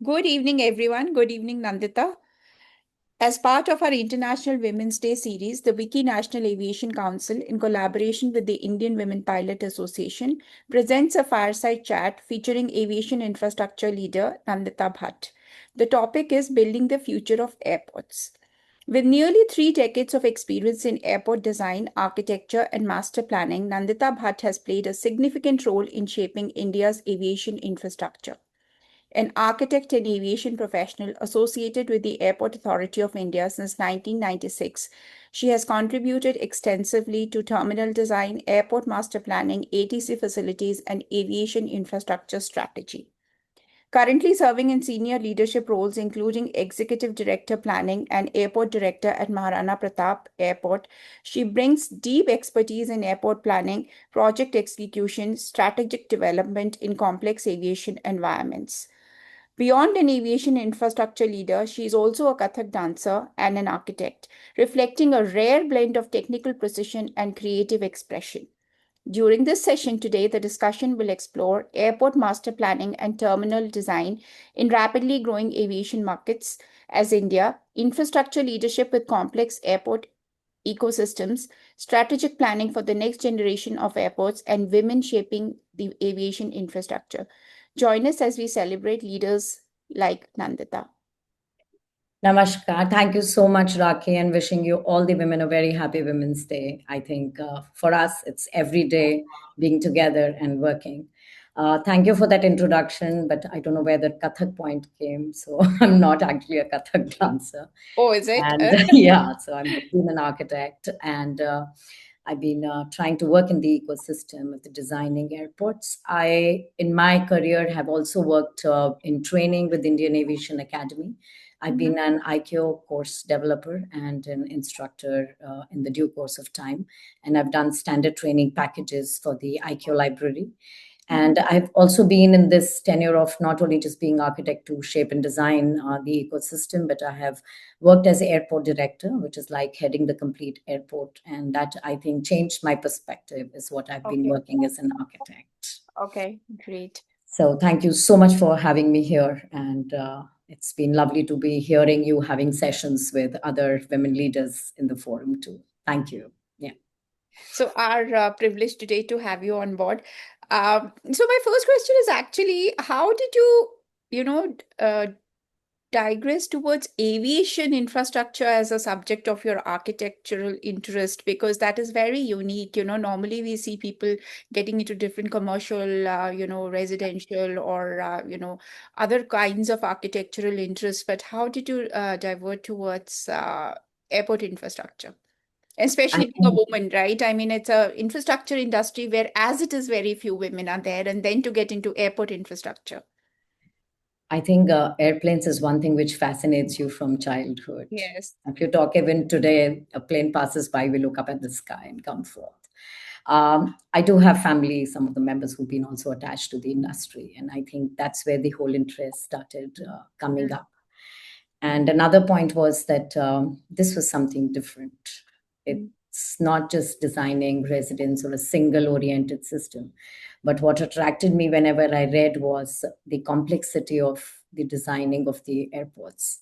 Good evening, everyone. Good evening, Nandita. As part of our International Women's Day series, the WICCI National Aviation Council, in collaboration with the Indian Women Pilot Association, presents a fireside chat featuring aviation infrastructure leader Nandita Bhatt. The topic is Building the Future of Airports. With nearly 3 decades of experience in airport design, architecture, and master planning, Nandita Bhatt has played a significant role in shaping India's aviation infrastructure. An architect and aviation professional associated with the Airport Authority of India since 1996, she has contributed extensively to terminal design, airport master planning, ATC facilities, and aviation infrastructure strategy. Currently serving in senior leadership roles, including Executive Director Planning and Airport Director at Maharana Pratap Airport, she brings deep expertise in airport planning, project execution, strategic development in complex aviation environments. Beyond an aviation infrastructure leader, she is also a Kathak dancer and an architect, reflecting a rare blend of technical precision and creative expression. During this session today, the discussion will explore airport master planning and terminal design in rapidly growing aviation markets as India, infrastructure leadership with complex airport ecosystems, strategic planning for the next generation of airports, and women shaping the aviation infrastructure. Join us as we celebrate leaders like Nandita. Namaskar. Thank you so much, Rakhee, and wishing you all the women a very happy Women's Day. I think for us, it's every day being together and working. Thank you for that introduction, but I don't know where the Kathak point came, so I'm not actually a Kathak dancer. Oh, is it? And yeah, so I'm been an architect, and I've been trying to work in the ecosystem of the designing airports. In my career, have also worked in training with Indian Aviation Academy. I've been an IQ course developer and an instructor in the due course of time. And I've done standard training packages for the IQ library. And I've also been in this tenure of not only just being architect to shape and design the ecosystem, but I have worked as airport director, which is like heading the complete airport. And that, I think, changed my perspective, is what I've been Okay. working as an architect. Okay, great. So thank you so much for having me here. And it's been lovely to be hearing you having sessions with other women leaders in the forum too. Thank you. Yeah. So our privilege today to have you on board. So my first question is actually, how did you digress towards aviation infrastructure as a subject of your architectural interest? Because that is very unique. Normally we see people getting into different commercial, residential or, other kinds of architectural interests. But how did you divert towards airport infrastructure? I Especially being a think woman, right? I mean, it's a infrastructure industry where as it is very few women are there, and then to get into airport infrastructure. I think airplanes is one thing which fascinates you from childhood. Yes. If you talk even today, a plane passes by, we look up at the sky and come forth. I do have family, some of the members who've been also attached to the industry, and I think that's where the whole interest started coming up. And another point was that this was something different. It's not just designing residence or a single oriented system. But what attracted me whenever I read was the complexity of the designing of the airports.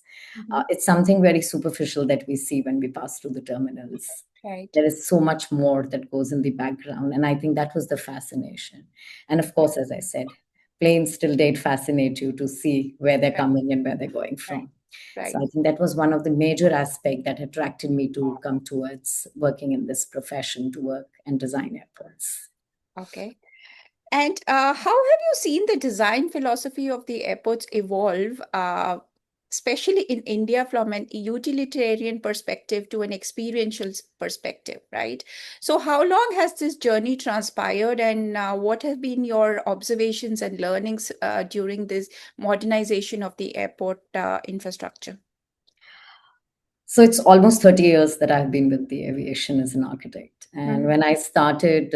It's something very superficial that we see when we pass through the terminals. Right. There is so much more that goes in the background. And I think that was the fascination. And of course, as I said, planes still did fascinate you to see where they're coming and where they're going from. Right. So I think that was one of the major aspects that attracted me to come towards working in this profession, to work and design airports. Okay. And how have you seen the design philosophy of the airports evolve, especially in India, from an utilitarian perspective to an experiential perspective, right? So, how long has this journey transpired, and what have been your observations and learnings during this modernization of the airport infrastructure? So it's almost 30 years that I've been with the aviation as an architect. And when I started,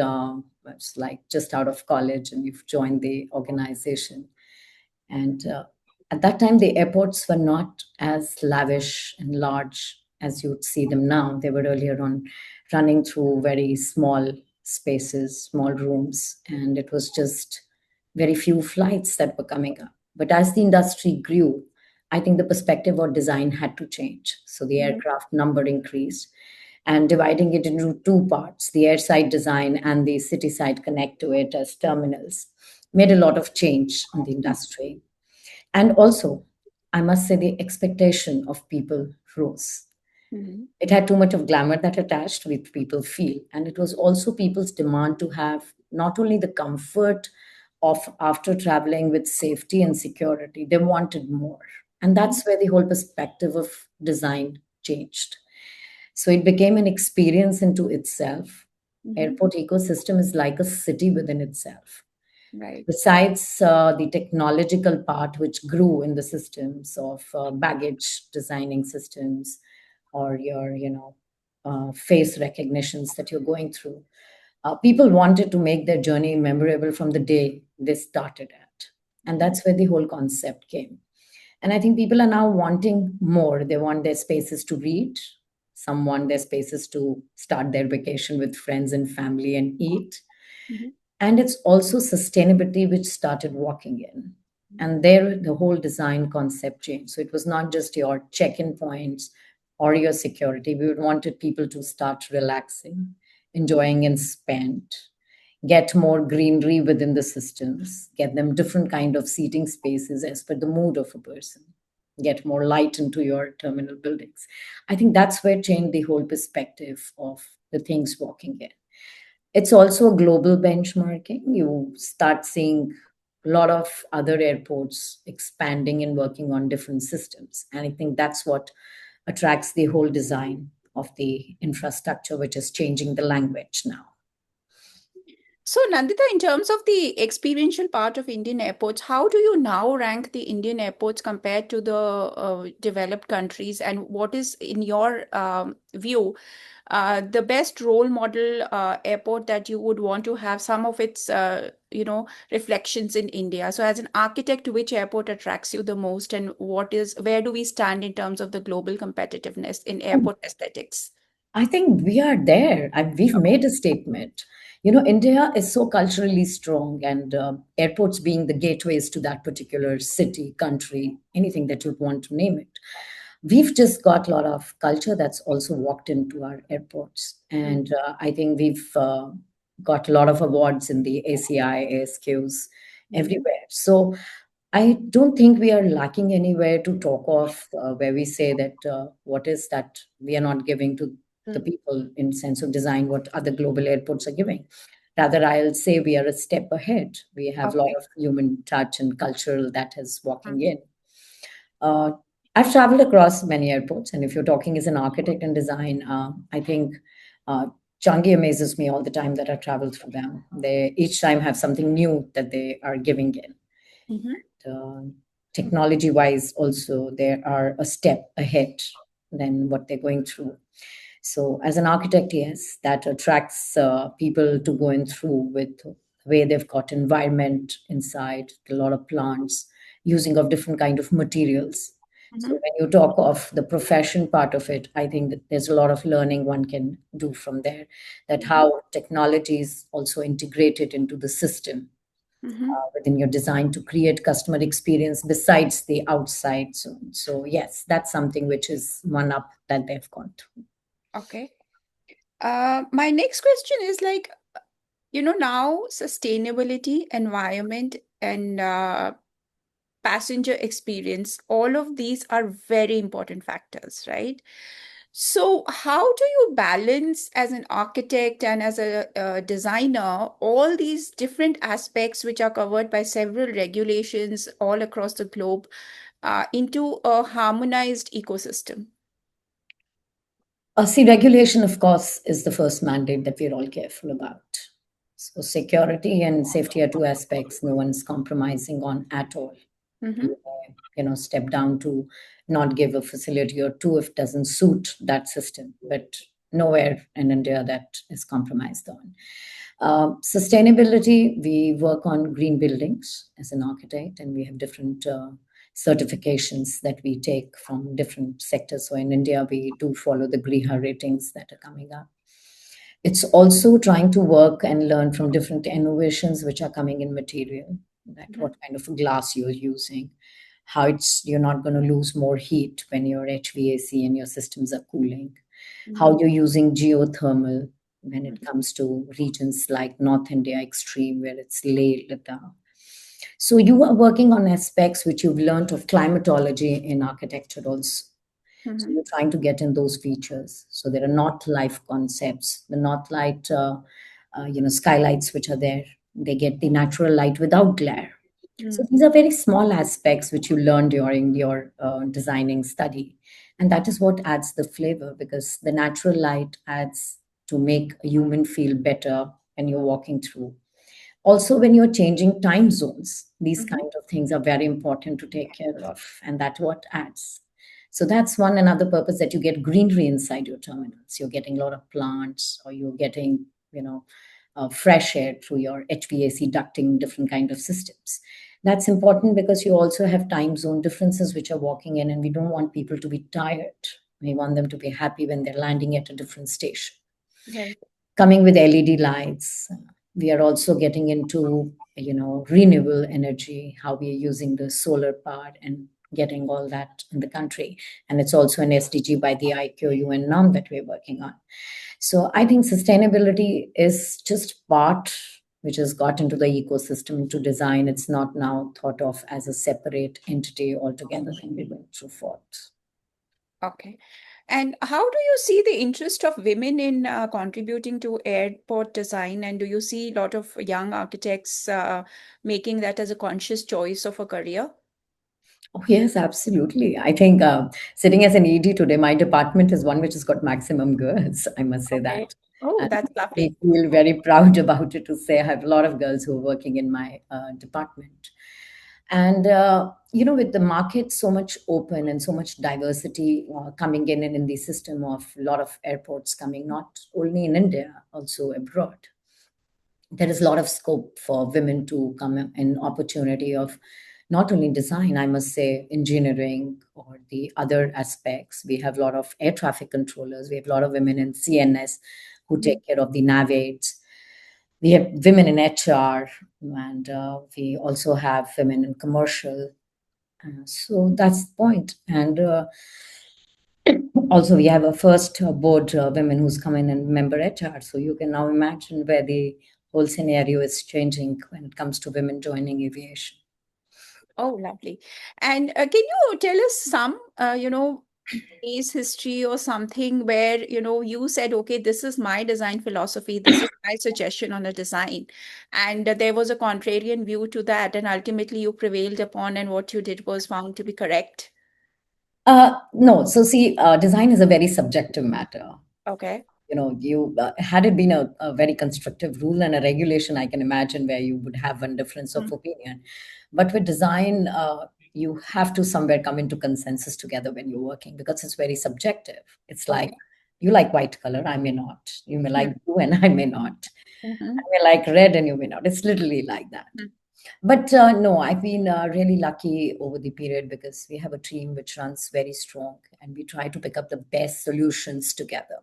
it's like just out of college, and you've joined the organization. And at that time, the airports were not as lavish and large as you'd see them now. They were earlier on running through very small spaces, small rooms, and it was just very few flights that were coming up. But as the industry grew, I think the perspective or design had to change. So the aircraft number increased, and dividing it into two parts, the airside design and the city side connect to it as terminals, made a lot of change in the industry. And also, I must say, the expectation of people rose. Mhm. It had too much of glamour that attached with people feel. And it was also people's demand to have not only the comfort of after traveling with safety and security, they wanted more. And that's where the whole perspective of design changed. So it became an experience into itself. Mhm. Airport ecosystem is like a city within itself. Right. Besides the technological part, which grew in the systems of baggage designing systems or your, face recognitions that you're going through, people wanted to make their journey memorable from the day they started at. And that's where the whole concept came. And I think people are now wanting more. They want their spaces to read. Some want their spaces to start their vacation with friends and family and eat. Mhm. And it's also sustainability which started walking in. And there, the whole design concept changed. So it was not just your check in points or your security. We wanted people to start relaxing, enjoying and spend, get more greenery within the systems, get them different kind of seating spaces as per the mood of a person, get more light into your terminal buildings. I think that's where changed the whole perspective of the things walking in. It's also a global benchmarking. You start seeing a lot of other airports expanding and working on different systems. And I think that's what attracts the whole design of the infrastructure, which is changing the language now. So, Nandita, in terms of the experiential part of Indian airports, how do you now rank the Indian airports compared to the developed countries? And what is, in your view, the best role model airport that you would want to have some of its, reflections in India? So, as an architect, which airport attracts you the most, and where do we stand in terms of the global competitiveness in airport aesthetics? I think we are there. We've made a statement. India is so culturally strong, and airports being the gateways to that particular city, country, anything that you want to name it. We've just got a lot of culture that's also walked into our airports. And I think we've got a lot of awards in the ACI, ASQs, Mhm. everywhere. So I don't think we are lacking anywhere to talk of where we say that what is that we are not giving to the Mm. people in sense of design what other global airports are giving. Rather, I'll say we are a step ahead. We have a lot Okay. of human touch and cultural that is walking Mhm. in. Uh, I've traveled across many airports, and if you're talking as an architect and design, I think uh, Changi amazes me all the time that I travel through them. They each time have something new that they are giving in. Mhm. Technology wise also they are a step ahead than what they're going through. So as an architect, yes, that attracts people to go in through with the way they've got environment inside, a lot of plants, using of different kind of materials. So Mhm. when you talk of the profession part of it, I think that there's a lot of learning one can do from there, that Mhm. how technology is also integrated into the system Mhm. within your design to create customer experience besides the outside zone. So yes, that's something which is one up that they've got. Okay. My next question is like, now sustainability, environment, and passenger experience, all of these are very important factors, right? So, how do you balance as an architect and as a designer all these different aspects which are covered by several regulations all across the globe into a harmonized ecosystem? See, regulation, of course, is the first mandate that we're all careful about. So security and safety are two aspects no one's compromising on at all. Mm-hmm. You step down to not give a facility or two if it doesn't suit that system, but nowhere in India that is compromised on. Sustainability, we work on green buildings as an architect, and we have different certifications that we take from different sectors. So in India, we do follow the GRIHA ratings that are coming up. It's also trying to work and learn from different innovations which are coming in material. that Mhm. what kind of glass you're using, how you're not going to lose more heat when your HVAC and your systems are cooling, how Mhm. you're using geothermal when it Mhm. comes to regions like North India extreme where it's Leh, Ladakh. So you are working on aspects which you've learned of climatology in architecture also. So Mhm. you're trying to get in those features. So there are not life concepts, the not light, skylights which are there. They get the natural light without glare. So Mhm. these are very small aspects which you learn during your designing study, and that is what adds the flavor because the natural light adds to make a human feel better when you're walking through. Also, when you're changing time zones, these Mhm. kind of things are very important to take care of, and that's what adds. So that's one another purpose that you get greenery inside your terminals. You're getting a lot of plants, or you're getting, fresh air through your HVAC ducting, different kind of systems. That's important because you also have time zone differences which are walking in, and we don't want people to be tired. We want them to be happy when they're landing at a different station. Right. Coming with LED lights, we are also getting into renewable energy, how we are using the solar power and getting all that in the country, and it's also an SDG by the IQUN norm that we're working on. So I think sustainability is just part which has got into the ecosystem to design. It's not now thought of as a separate entity altogether when we went through forth. Okay. And how do you see the interest of women in contributing to airport design? And do you see a lot of young architects making that as a conscious choice of a career? Oh, yes, absolutely. I think sitting as an ED today, my department is one which has got maximum girls, I must say Okay. that. Oh, And that's I lovely. feel very proud about it to say I have a lot of girls who are working in my department. And, with the market so much open and so much diversity coming in and in the system of a lot of airports coming, not only in India, also abroad, there is a lot of scope for women to come in opportunity of not only design, I must say engineering or the other aspects. We have a lot of air traffic controllers, we have a lot of women in CNS who Mhm. take care of the navgates, we have women in HR, and we also have women in commercial. So that's the point. And also we have a first board women who's come in and member HR, so you can now imagine where the whole scenario is changing when it comes to women joining aviation. Oh, lovely. And can you tell us some, case history or something where, you said, okay, this is my design philosophy, this is my suggestion on a design. And there was a contrarian view to that, and ultimately you prevailed upon, and what you did was found to be correct. No, so see, design is a very subjective matter. Okay. You had it been a very constructive rule and a regulation, I can imagine where you would have one difference of Mm. opinion. But with design, you have to somewhere come into consensus together when you're working because it's very subjective. It's like Okay. you like white color, I may not. You may Mm. like blue and I may not. I Mhm. may like red and you may not. It's literally like that. Mm. But no, I've been really lucky over the period because we have a team which runs very strong and we try to pick up the best solutions together.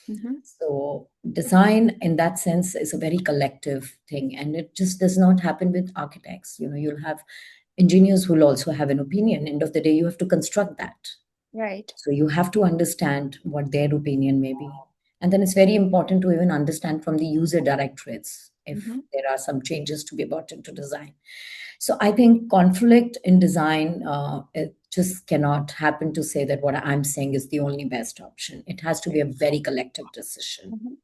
Mhm. So design in that sense is a very collective thing, and it just does not happen with architects. You'll have engineers who will also have an opinion. End of the day, you have to construct that. Right. So you have to understand what their opinion may be. And then it's very important to even understand from the user directorates if Mhm. there are some changes to be brought into design. So I think conflict in design, it just cannot happen to say that what I'm saying is the only best option. It has to be a very collective decision. Mhm.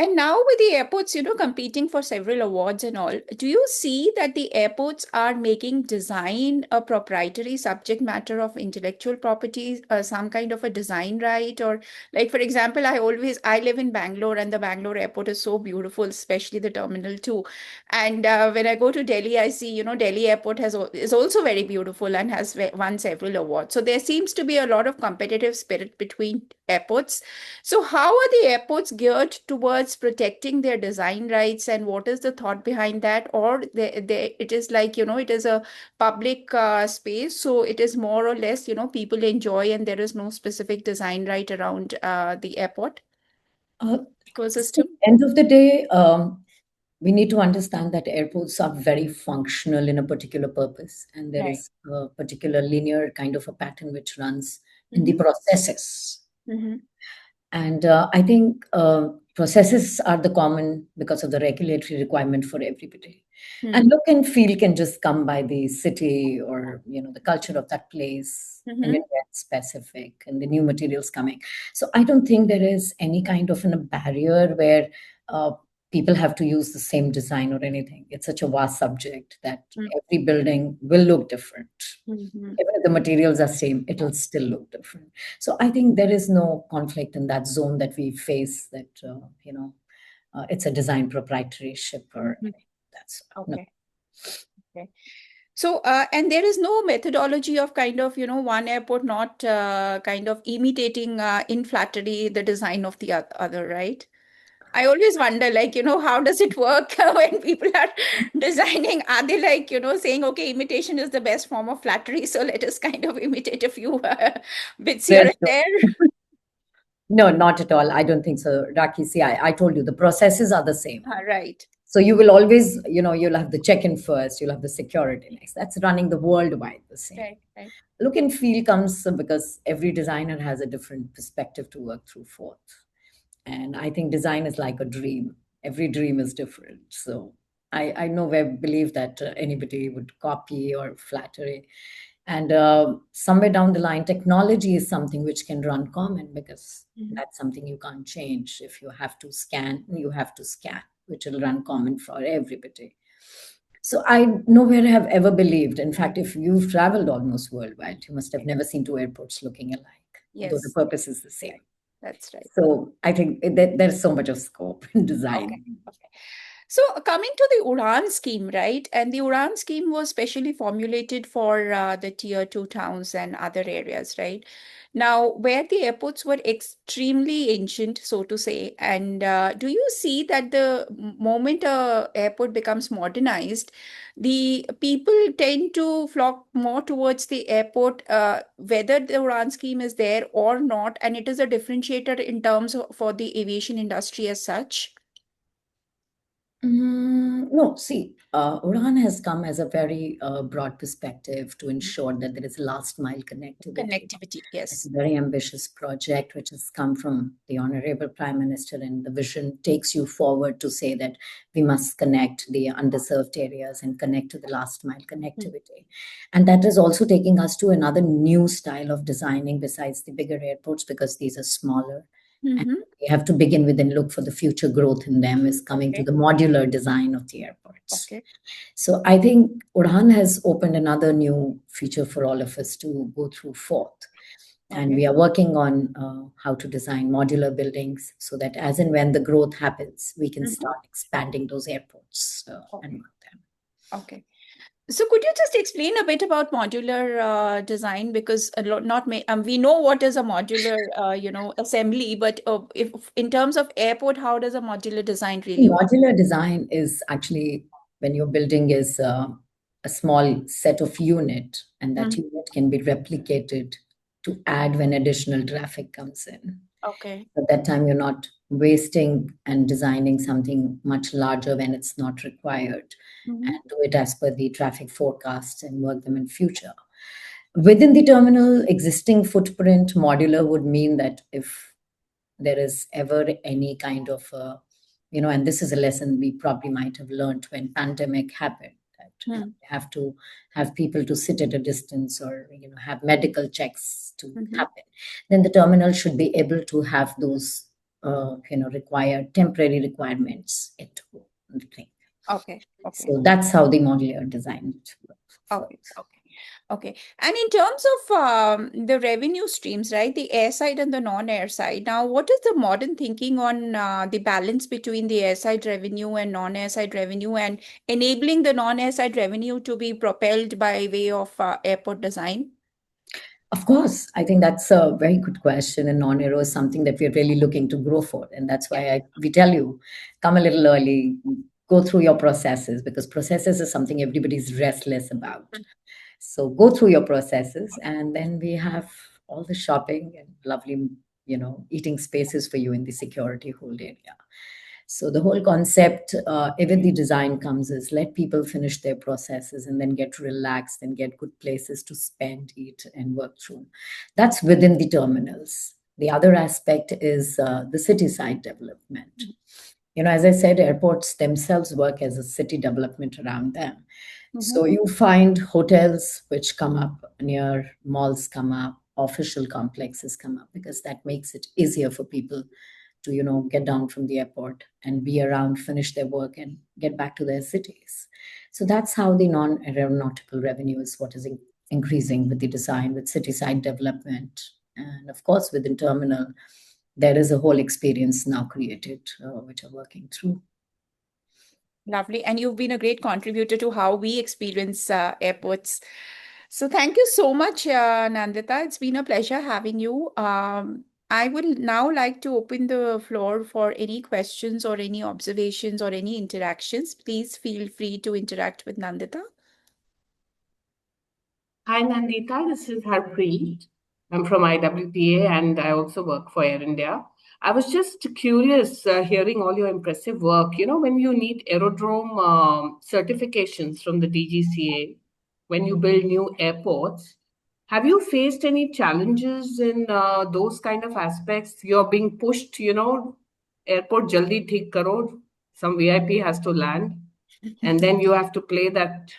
And now with the airports, competing for several awards and all, do you see that the airports are making design a proprietary subject matter of intellectual properties, some kind of a design right? Or like, for example, I live in Bangalore and the Bangalore airport is so beautiful, especially the Terminal 2. And when I go to Delhi, I see, Delhi airport is also very beautiful and has won several awards. So there seems to be a lot of competitive spirit between airports. So, how are the airports geared towards protecting their design rights, and what is the thought behind that? Or it is like, it is a public space, so it is more or less, people enjoy, and there is no specific design right around the airport Uh, See, ecosystem. end of the day, we need to understand that airports are very functional in a particular purpose, and there Right. is a particular linear kind of a pattern which runs in the Mm-hmm. processes. Mm-hmm. And I think processes are the common because of the regulatory requirement for everybody. And Mm-hmm. look and feel can just come by the city or the culture of that place, and Mm-hmm. it's specific and the new materials coming. So I don't think there is any kind of a barrier where uh, people have to use the same design or anything. It's such a vast subject that every building will look different. Mm-hmm. Even if the materials are same, it'll still look different. So I think there is no conflict in that zone that we face, that it's a design proprietorship or Mm-hmm. that's no. Okay. Okay. So, and there is no methodology of kind of, one airport not kind of imitating in flattery the design of the other, right? I always wonder, like, how does it work when people are designing? Are they like, saying, okay, imitation is the best form of flattery, so let us kind of imitate a few bits here Well, and there? no, not at all. I don't think so, Raki. See, I told you the processes are the same. Right. So you will always, you'll have the check-in first, you'll have the security next. That's running the worldwide the same. Right. Right. Look and feel comes because every designer has a different perspective to work through forth. And I think design is like a dream. Every dream is different. So I nowhere believe that anybody would copy or flattery. And somewhere down the line, technology is something which can run common because Mhm. that's something you can't change. If you have to scan, you have to scan, which will run common for everybody. So I nowhere have ever believed. In fact, if you've traveled almost worldwide, you must have never seen two airports looking alike, although the Yes, purpose is the same. that's right. So I think there's so much of scope in Okay. design. Okay. So coming to the Udan scheme, right? And the Udan scheme was specially formulated for the tier two towns and other areas, right? Now, where the airports were extremely ancient, so to say, and do you see that the moment a airport becomes modernized, the people tend to flock more towards the airport, whether the Udan scheme is there or not, and it is a differentiator in terms of for the aviation industry as such? No, see, Udan has come as a very broad perspective to ensure that there is last mile connectivity. Connectivity, It's yes. a very ambitious project which has come from the Honorable Prime Minister, and the vision takes you forward to say that we must connect the underserved areas and connect to the last mile connectivity. And that is also taking us to another new style of designing besides the bigger airports because these are smaller. And Mm-hmm. we have to begin with and look for the future growth in them is coming to Okay. the modular design of the airports. Okay. So I think Udhan has opened another new feature for all of us to go through forth. And Okay. we are working on how to design modular buildings so that as and when the growth happens, we can Mm-hmm. start expanding those airports and Okay. work them. Okay. So could you just explain a bit about modular design? Because a lot, not may, we know what is a modular, assembly, but if in terms of airport, how does a modular design really work? Modular design is actually when your building is a small set of unit, and that Mhm. unit can be replicated to add when additional traffic comes in. Okay. At that time, you're not wasting and designing something much larger when it's not required, and Mm-hmm. do it as per the traffic forecasts and work them in future. Within the terminal, existing footprint modular would mean that if there is ever any kind of and this is a lesson we probably might have learned when pandemic happened, that have to have people to sit at a distance or have medical checks to Mm-hmm. happen, then the terminal should be able to have those required temporary requirements into the thing. Okay. Okay. So that's how the modular design Okay. works. Okay. Okay. And in terms of the revenue streams, right? The air side and the non-air side. Now, what is the modern thinking on the balance between the air side revenue and non-air side revenue and enabling the non-air side revenue to be propelled by way of airport design? Of course, I think that's a very good question, and non-aero is something that we're really looking to grow for, and that's Yeah. why we tell you, come a little early, go through your processes because processes is something everybody's restless about. So go through your processes, and then we have all the shopping and lovely, eating spaces for you in the security hold area. So the whole concept with the design comes is let people finish their processes and then get relaxed and get good places to spend, eat, and work through. That's within the terminals. The other aspect is the city side development. As I said, airports themselves work as a city development around them. So you find hotels which come up near malls, come up, official complexes come up, because that makes it easier for people to, get down from the airport and be around, finish their work, and get back to their cities. So that's how the non-aeronautical revenue is what is increasing with the design, with city side development. And of course, within terminal, there is a whole experience now created, which are working through. Lovely. And you've been a great contributor to how we experience airports. So thank you so much, Nandita. It's been a pleasure having you. I would now like to open the floor for any questions or any observations or any interactions. Please feel free to interact with Nandita. Hi, Nandita. This is Harpreet. I'm from IWPA and I also work for Air India. I was just curious hearing all your impressive work. When you need aerodrome certifications from the DGCA, when you build new airports, have you faced any challenges in those kind of aspects? You're being pushed, airport jaldi theek karo, some VIP has to land, and then you have to play that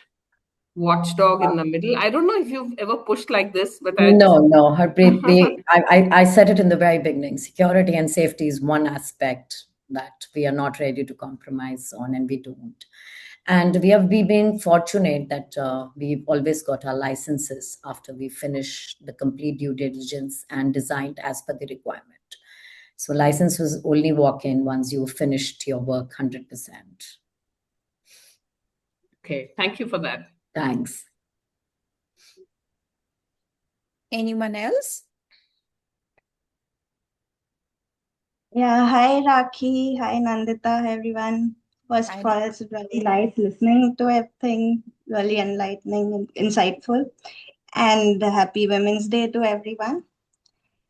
watchdog in the middle. I don't know if you've ever pushed like this, but I just No, Harpreet, I said it in the very beginning. Security and safety is one aspect that we are not ready to compromise on, and we don't. And we've been fortunate that we've always got our licenses after we finish the complete due diligence and designed as per the requirement. So license was only walk in once you finished your work 100%. Okay, thank you for that. Thanks. Anyone else? Yeah, hi Rakhee, hi Nandita, hi everyone. First of all, it's really nice listening to everything, really enlightening and insightful. And happy Women's Day to everyone.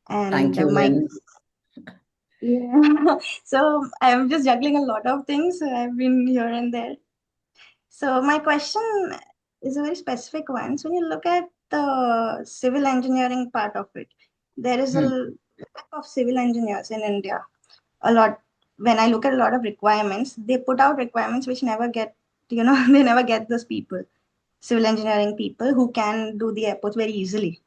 And Thank you, Lynn. Yeah, so I'm just juggling a lot of things. I've been here and there. So my question is a very specific one. So when you look at the civil engineering part of it, there is a lack of civil engineers in India. A lot. When I look at a lot of requirements, they put out requirements which never get, they never get those people, civil engineering people who can do the airports very easily.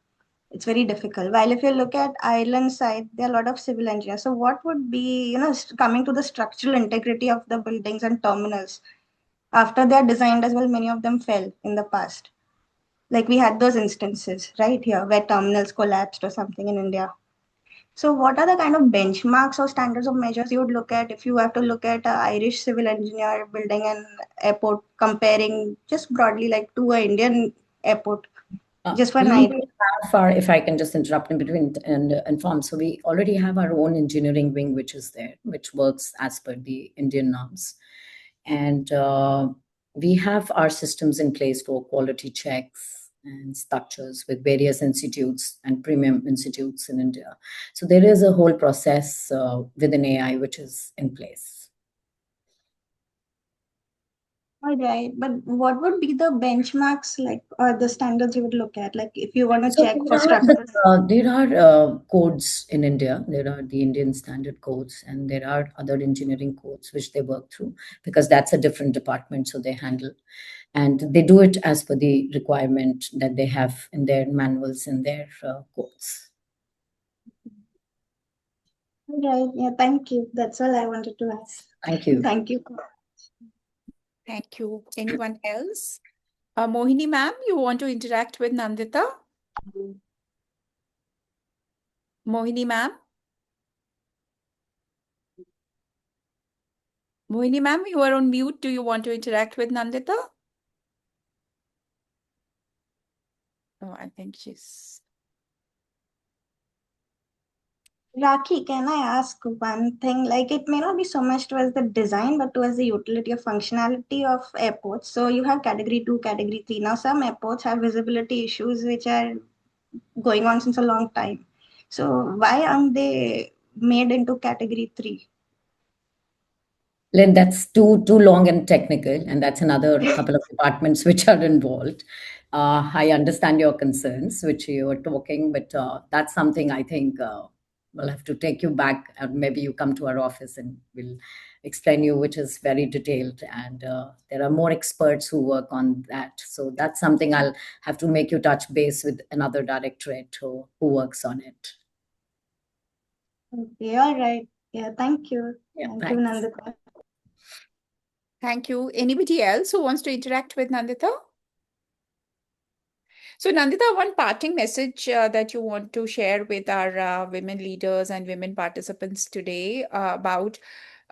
It's very difficult. While if you look at Ireland side, there are a lot of civil engineers. So what would be, coming to the structural integrity of the buildings and terminals? After they are designed as well, many of them fell in the past. Like we had those instances right here where terminals collapsed or something in India. So what are the kind of benchmarks or standards of measures you would look at if you have to look at an Irish civil engineer building an airport, comparing just broadly like to an Indian airport, just for an idea? If I can just interrupt in between and inform. So we already have our own engineering wing, which is there, which works as per the Indian norms. And we have our systems in place for quality checks and structures with various institutes and premium institutes in India. So there is a whole process within AI which is in place. All right, but what would be the benchmarks like or the standards you would look at? Like if you want to check for structures? There are codes in India. There are the Indian standard codes, and there are other engineering codes which they work through, because that's a different department, so they handle. And they do it as per the requirement that they have in their manuals and their codes. All right, yeah, thank you. That's all I wanted to ask. Thank you. Thank you. Thank you. Anyone else? Mohini ma'am, you want to interact with Nandita? Mohini ma'am? Mohini ma'am, you are on mute. Do you want to interact with Nandita? Oh, I think she's... Rakhee, can I ask one thing? Like it may not be so much towards the design, but towards the utility or functionality of airports. So you have category 2, category 3. Now some airports have visibility issues which are going on since a long time. So why aren't they made into category 3? Lynn, that's too long and technical, and that's another couple of departments which are involved. I understand your concerns, which you were talking, but that's something I think we'll have to take you back, and maybe you come to our office and we'll explain you, which is very detailed, and there are more experts who work on that. So that's something I'll have to make you touch base with another directorate who works on it. Okay, all right. Yeah, thank you. Yeah, Thank you, thanks. Nandita. Thank you. Anybody else who wants to interact with Nandita? So, Nandita, one parting message that you want to share with our women leaders and women participants today about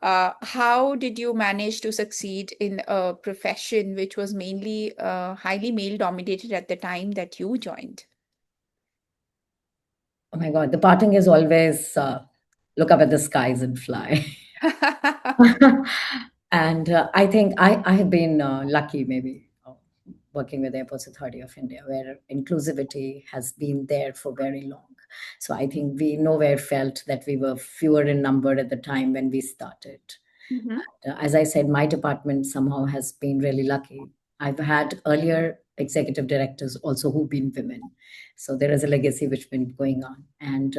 how did you manage to succeed in a profession which was mainly highly male dominated at the time that you joined? Oh my God, the parting is always look up at the skies and fly. And I think I have been lucky, maybe working with Airports Authority of India, where inclusivity has been there for very long. So I think we nowhere felt that we were fewer in number at the time when we started. Mhm. As I said, my department somehow has been really lucky. I've had earlier executive directors also who've been women. So there is a legacy which has been going on. And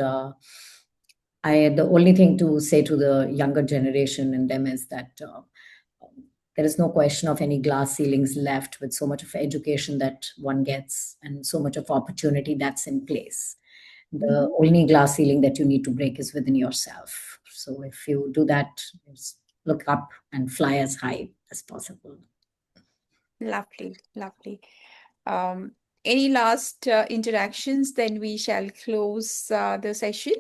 the only thing to say to the younger generation in them is that there is no question of any glass ceilings left with so much of education that one gets and so much of opportunity that's in place. The only glass ceiling that you need to break is within yourself. So if you do that, just look up and fly as high as possible. Lovely, lovely. Any last interactions? Then we shall close the session.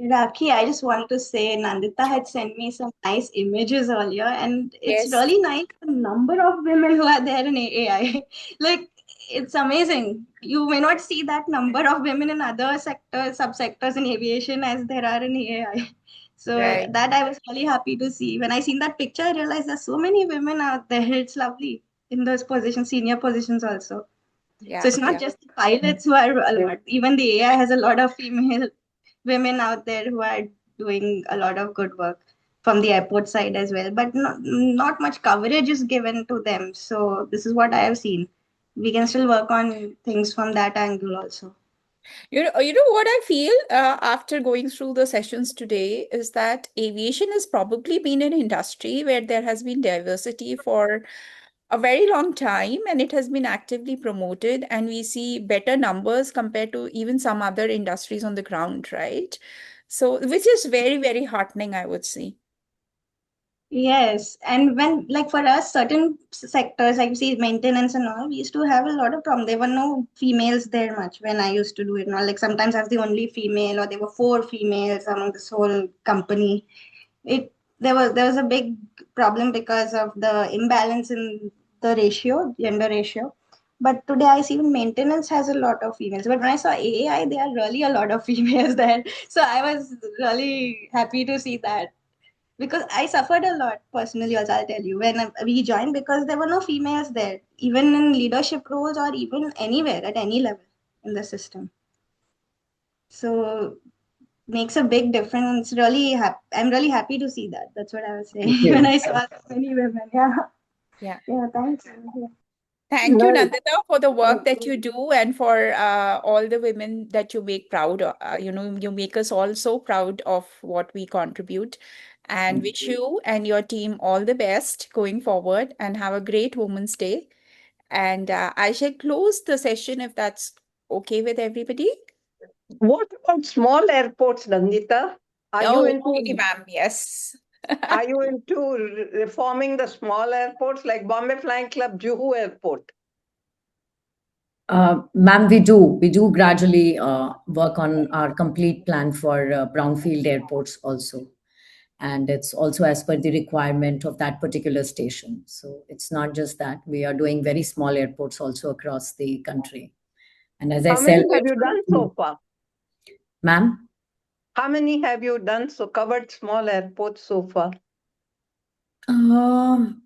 Rakhee, I just want to say Nandita had sent me some nice images earlier, and it's Yes. really nice the number of women who are there in AI. Like, it's amazing. You may not see that number of women in other sectors, subsectors in aviation as there are in AI. So Right. that I was really happy to see. When I seen that picture, I realized there's so many women out there. It's lovely in those positions, senior positions also. So Yeah, it's not yeah. just the pilots who are a lot. Even the AI has a lot of female women out there who are doing a lot of good work from the airport side as well. But not much coverage is given to them. So this is what I have seen. We can still work on things from that angle also. You know what I feel after going through the sessions today is that aviation has probably been an industry where there has been diversity for a very long time and it has been actively promoted, and we see better numbers compared to even some other industries on the ground, right? So, which is very, very heartening, I would say. Yes, and when like for us, certain sectors like see maintenance and all, we used to have a lot of problem. There were no females there much when I used to do it. Now, like sometimes I was the only female, or there were four females among this whole company. It there was a big problem because of the imbalance in the ratio, gender ratio. But today I see maintenance has a lot of females. But when I saw AI, there are really a lot of females there. So I was really happy to see that because I suffered a lot personally, also I'll tell you, when we joined because there were no females there, even in leadership roles or even anywhere at any level in the system. So makes a big difference. Really I'm really happy to see that. That's what I was Thank saying when you. I saw so many women. Yeah. Yeah. Yeah, thank you. Thank you, Well, Nandita, for the work that you do and for all the women that you make proud. You make us all so proud of what we contribute, and wish you and your team all the best going forward and have a great Women's Day. And I shall close the session if that's okay with everybody. what about small airports, Nandita? Are you Oh, okay, into ma'am. Yes. are you into reforming the small airports like Bombay Flying Club, Juhu Airport? Ma'am, we do gradually work on our complete plan for brownfield airports also. And it's also as per the requirement of that particular station. So it's not just that, we are doing very small airports also across the country. And as I How many said, have you done so far? ma'am, How many have you done covered small airports so far? ma'am,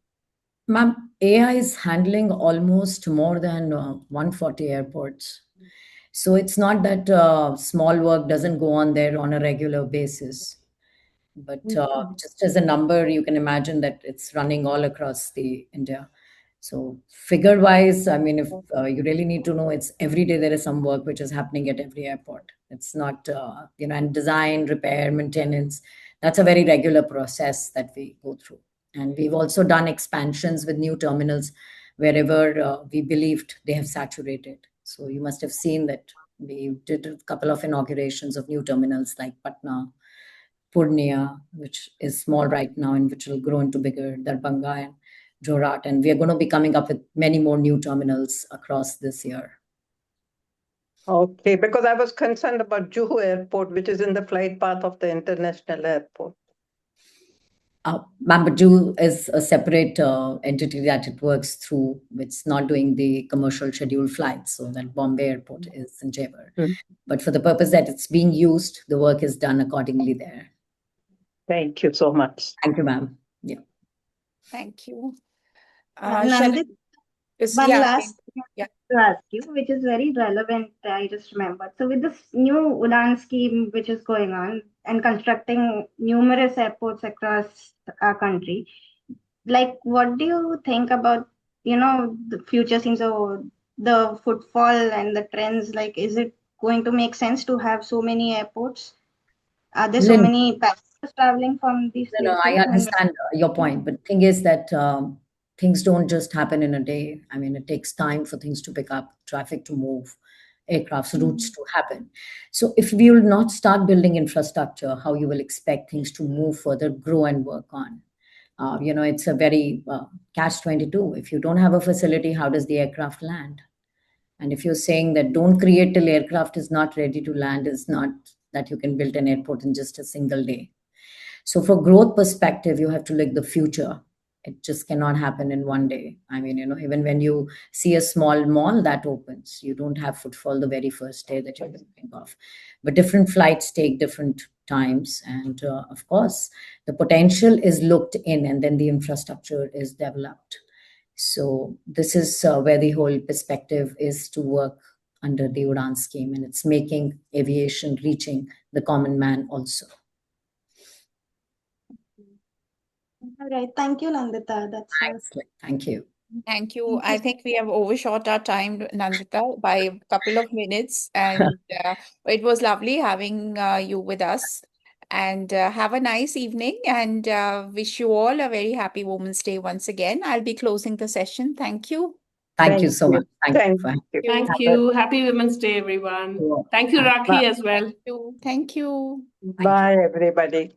AI is handling almost more than 140 airports. So it's not that small work doesn't go on there on a regular basis. But just as a number, you can imagine that it's running all across the India. So figure-wise, I mean, if you really need to know, it's every day there is some work which is happening at every airport. It's not, and design, repair, maintenance. That's a very regular process that we go through. And we've also done expansions with new terminals wherever we believed they have saturated. So you must have seen that we did a couple of inaugurations of new terminals like Patna, Purnia, which is small right now and which will grow into bigger, Darbhanga and Jorat. And we are going to be coming up with many more new terminals across this year. Okay, because I was concerned about Juhu Airport, which is in the flight path of the international airport. Ma'am, but Juhu is a separate entity that it works through. It's not doing the commercial scheduled flights. So that Bombay Airport is in Jaipur. But for the purpose that it's being used, the work is done accordingly there. Thank you so much. Thank you, ma'am. Yeah. Thank you. Nandita, one last yeah. to ask you, which is very relevant, I just remembered. So with this new UDAN scheme which is going on and constructing numerous airports across our country, like what do you think about, the future scenes or the footfall and the trends? Like, is it going to make sense to have so many airports? Are there so many passengers traveling from these places? No, I understand your point, but the thing is that things don't just happen in a day. I mean, it takes time for things to pick up, traffic to move, aircraft routes to happen. So if we will not start building infrastructure, how you will expect things to move further, grow and work on? It's a very catch-22. If you don't have a facility, how does the aircraft land? And if you're saying that don't create till aircraft is not ready to land, is not that you can build an airport in just a single day. So for growth perspective, you have to look the future. It just cannot happen in one day. I mean, even when you see a small mall that opens, you don't have footfall the very first day that you're going to think of. But different flights take different times. And of course, the potential is looked in and then the infrastructure is developed. So this is where the whole perspective is to work under the UDAN scheme, and it's making aviation reaching the common man also. All right. Thank you, Nandita. That's excellent. Thank you. Thank you. I think we have overshot our time, Nandita, by a couple of minutes, and it was lovely having you with us. And have a nice evening, and wish you all a very happy Women's Day once again. I'll be closing the session. Thank you. Thank you so much. Thank you. Thank you. Happy Women's Day, everyone. Thank you, Rakhee, as well. Thank you. Bye, everybody.